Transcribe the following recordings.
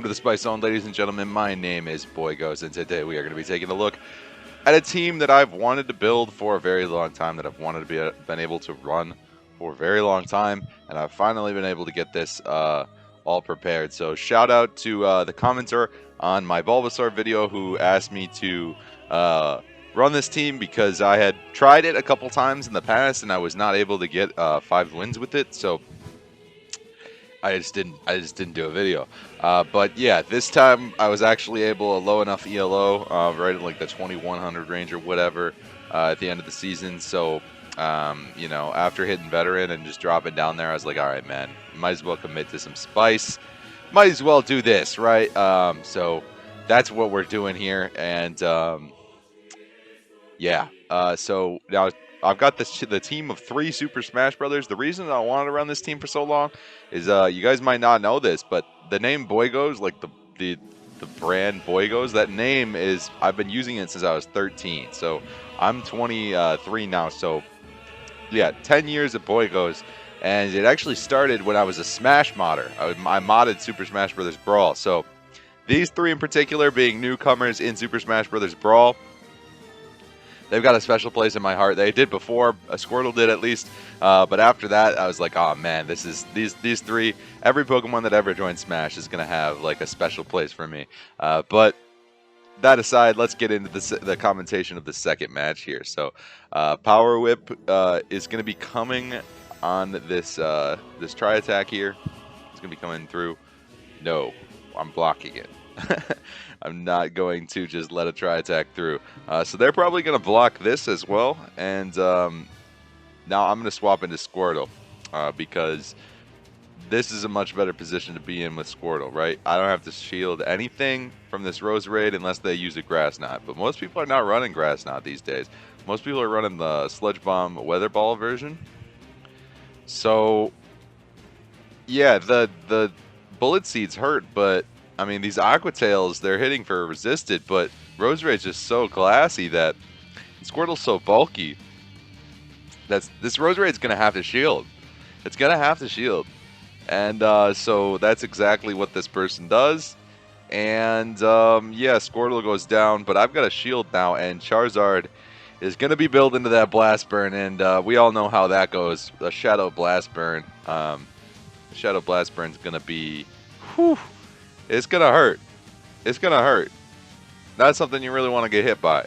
welcome to the Spice Zone, ladies and gentlemen. My name is Boygos, and today we are going to be taking a look at a team that I've wanted to build for a very long time, that I've wanted to been able to run for a very long time, and I've finally been able to get this all prepared. So shout out to the commenter on my Bulbasaur video who asked me to run this team because I had tried it a couple times in the past and I was not able to get 5 wins with it. So I just didn't do a video. But yeah, this time I was actually able, a low enough ELO, right at like the 2100 range or whatever, at the end of the season. So, you know, after hitting veteran and just dropping down there, I was like, all right, man, might as well commit to some spice. Might as well do this, right? So that's what we're doing here. And yeah, so now I've got the team of 3 Super Smash Brothers. The reason I wanted to run this team for so long is you guys might not know this, but the name Boygos, like the brand Boygos, that name is, I've been using it since I was 13. So I'm 23 now. So yeah, 10 years at Boygos, and it actually started when I was a Smash modder. I modded Super Smash Brothers Brawl. So these 3 in particular, being newcomers in Super Smash Brothers Brawl, they've got a special place in my heart. They did before, Squirtle did at least, but after that, I was like, oh man, these 3. Every Pokemon that ever joined Smash is gonna have like a special place for me. But that aside, let's get into the commentation of the second match here. So, Power Whip is gonna be coming on this this Tri Attack here. It's gonna be coming through. No, I'm blocking it. I'm not going to just let a Tri Attack through. So they're probably going to block this as well. And now I'm going to swap into Squirtle because this is a much better position to be in with Squirtle, right? I don't have to shield anything from this Roserade unless they use a Grass Knot. But most people are not running Grass Knot these days. Most people are running the Sludge Bomb Weather Ball version. So, yeah, the Bullet Seeds hurt, but I mean, these Aqua Tails, they're hitting for resisted, but Roserade's just so glassy that Squirtle's so bulky that this Roserade's going to have to shield. It's going to have to shield. And so that's exactly what this person does. And yeah, Squirtle goes down, but I've got a shield now, and Charizard is going to be built into that Blast Burn, and we all know how that goes. The Shadow Blast Burn. Shadow Blast Burn is going to be... Whew, it's going to hurt. It's going to hurt. Not something you really want to get hit by.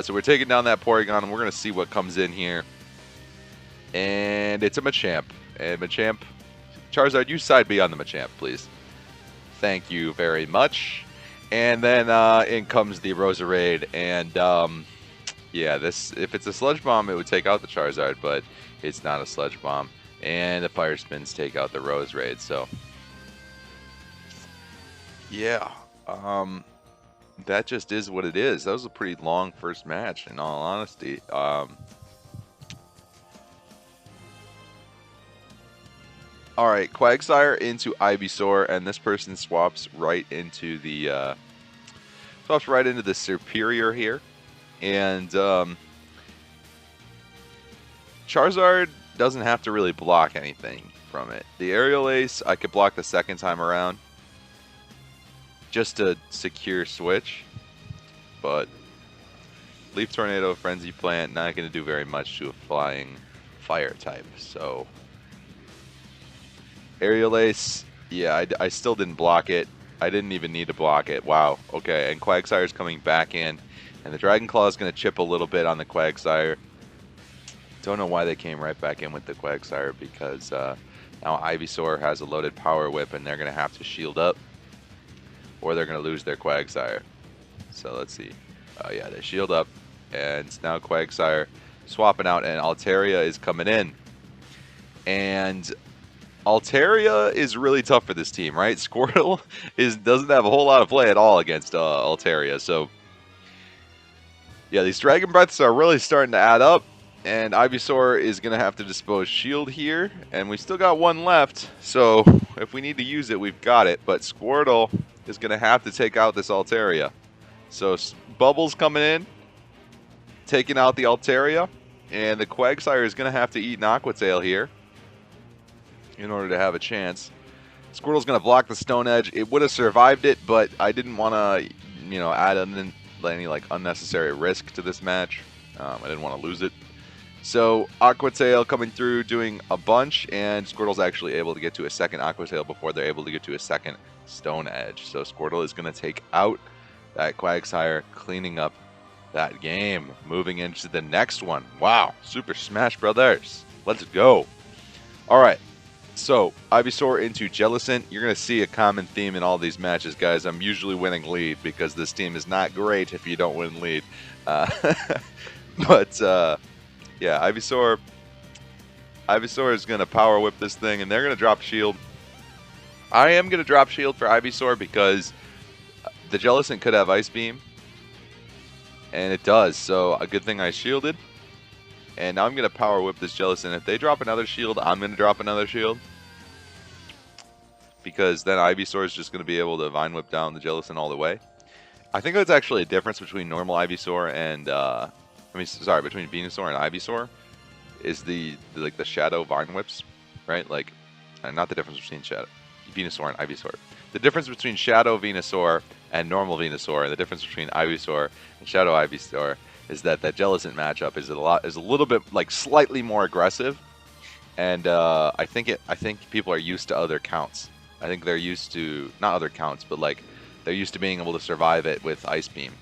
So we're taking down that Porygon, and we're going to see what comes in here. And it's a Machamp. And Machamp... Charizard, you side B on the Machamp, please. Thank you very much. And then in comes the Roserade. And yeah, this, if it's a Sludge Bomb, it would take out the Charizard, but it's not a Sludge Bomb. And the Fire Spins take out the Roserade, so... Yeah, that just is what it is. That was a pretty long first match, in all honesty. All right, Quagsire into Ivysaur, and this person swaps right into the Superior here, and Charizard doesn't have to really block anything from it. The Aerial Ace I could block the second time around, just to secure switch, but Leaf Tornado, Frenzy Plant, not going to do very much to a flying fire type. So Aerial Ace, yeah, I still didn't block it. I didn't even need to block it. Wow, okay, and Quagsire's coming back in, and the Dragon Claw is going to chip a little bit on the Quagsire. Don't know why they came right back in with the Quagsire, because now Ivysaur has a loaded Power Whip, and they're going to have to shield up, or they're going to lose their Quagsire. So let's see. Yeah, they shield up, and now Quagsire swapping out, and Altaria is coming in. And Altaria is really tough for this team, right? Squirtle doesn't have a whole lot of play at all against Altaria. So yeah, these Dragon Breaths are really starting to add up, and Ivysaur is going to have to dispose Shield here, and we still got 1 left, so if we need to use it, we've got it. But Squirtle is going to have to take out this Altaria. So Bubbles coming in, taking out the Altaria, and the Quagsire is going to have to eat an Aqua Tail here in order to have a chance. Squirtle's going to block the Stone Edge. It would have survived it, but I didn't want to, you know, add any like unnecessary risk to this match. I didn't want to lose it. So Aqua Tail coming through, doing a bunch, and Squirtle's actually able to get to a second Aqua Tail before they're able to get to a second Stone Edge. So Squirtle is going to take out that Quagsire, cleaning up that game. Moving into the next one. Wow, Super Smash Brothers. Let's go. All right. So, Ivysaur into Jellicent. You're going to see a common theme in all these matches, guys. I'm usually winning lead because this team is not great if you don't win lead. But, yeah, Ivysaur is going to power whip this thing, and they're going to drop shield. I am going to drop shield for Ivysaur because the Jellicent could have Ice Beam, and it does. So, a good thing I shielded. And now I'm going to power whip this Jellicent. If they drop another shield, I'm going to drop another shield. Because then Ivysaur is just going to be able to Vine Whip down the Jellicent all the way. I think that's actually a difference between normal Ivysaur and, between Venusaur and Ivysaur. Is the Shadow Vine Whips, right? Like, not the difference between Venusaur and Ivysaur. The difference between Shadow Venusaur and normal Venusaur, and the difference between Ivysaur and Shadow Ivysaur, is that Jellicent matchup is a little bit like slightly more aggressive, and I think people are used to other counts. I think they're used to not other counts, but like they're used to being able to survive it with Ice Beam,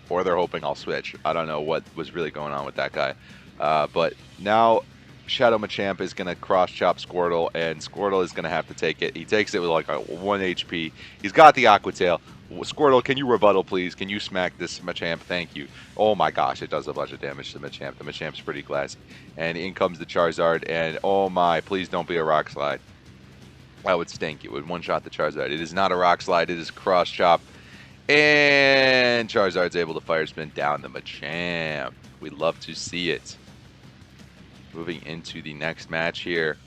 or they're hoping I'll switch. I don't know what was really going on with that guy, but now Shadow Machamp is gonna cross chop Squirtle, and Squirtle is gonna have to take it. He takes it with like a 1 HP. He's got the Aqua Tail. Squirtle, can you rebuttal, please? Can you smack this Machamp? Thank you. Oh my gosh, it does a bunch of damage to Machamp. The Machamp's pretty classy. And in comes the Charizard, and oh my, please don't be a Rock Slide. That would stink. It would one-shot the Charizard. It is not a Rock Slide. It is Cross Chop. And Charizard's able to Fire Spin down the Machamp. We love to see it. Moving into the next match here.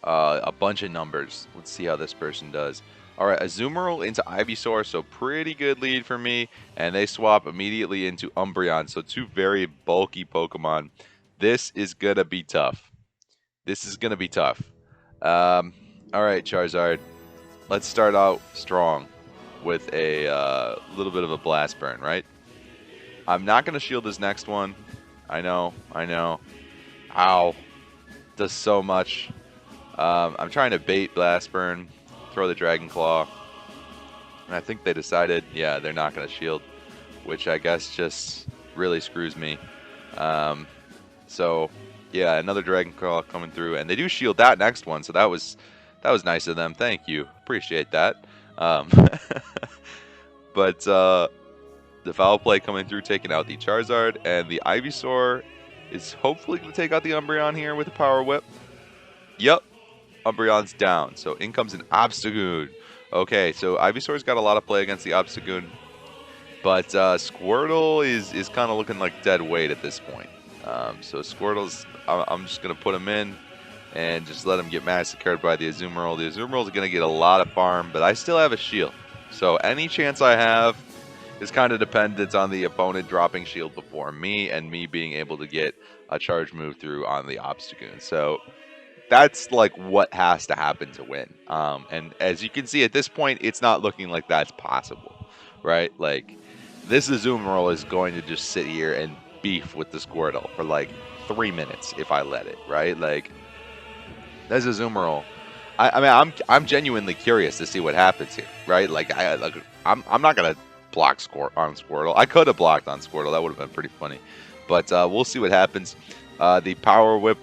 A bunch of numbers. Let's see how this person does. Alright, Azumarill into Ivysaur, so pretty good lead for me. And they swap immediately into Umbreon, so two very bulky Pokemon. This is going to be tough. This is going to be tough. Alright, Charizard. Let's start out strong with a little bit of a Blast Burn, right? I'm not going to shield this next one. I know. Ow. Does so much. I'm trying to bait Blast Burn. Throw the Dragon Claw, and I think they decided, yeah, they're not going to shield, which I guess just really screws me. So yeah, another Dragon Claw coming through, and they do shield that next one, so that was nice of them. Thank you, appreciate that. But the Foul Play coming through, taking out the Charizard, and the Ivysaur is hopefully going to take out the Umbreon here with a Power Whip. Yep. Umbreon's down, so in comes an Obstagoon. Okay, so Ivysaur's got a lot of play against the Obstagoon, but Squirtle is kind of looking like dead weight at this point. So Squirtle's, I'm just going to put him in and just let him get massacred by the Azumarill. The Azumarill's going to get a lot of farm, but I still have a shield. So any chance I have is kind of dependent on the opponent dropping shield before me and me being able to get a charge move through on the Obstagoon. So that's like what has to happen to win. And as you can see at this point, it's not looking like that's possible, right? Like this Azumarill is going to just sit here and beef with the Squirtle for like 3 minutes if I let it, right? Like this Azumarill. I mean, I'm genuinely curious to see what happens here, right? Like I'm not gonna block on Squirtle. I could have blocked on Squirtle. That would have been pretty funny, but we'll see what happens. The Power Whip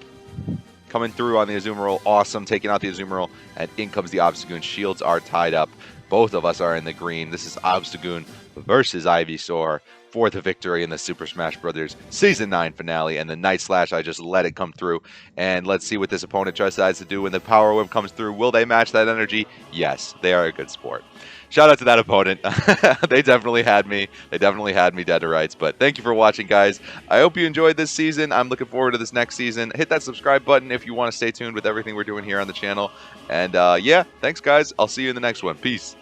coming through on the Azumarill, awesome, taking out the Azumarill, and in comes the Obstagoon. Shields are tied up. Both of us are in the green. This is Obstagoon versus Ivysaur for the victory in the Super Smash Bros. Season 9 finale, and the Night Slash, I just let it come through. And let's see what this opponent decides to do when the Power Whip comes through. Will they match that energy? Yes, they are a good sport. Shout out to that opponent. They definitely had me. They definitely had me dead to rights. But thank you for watching, guys. I hope you enjoyed this season. I'm looking forward to this next season. Hit that subscribe button if you want to stay tuned with everything we're doing here on the channel. And yeah, thanks, guys. I'll see you in the next one. Peace.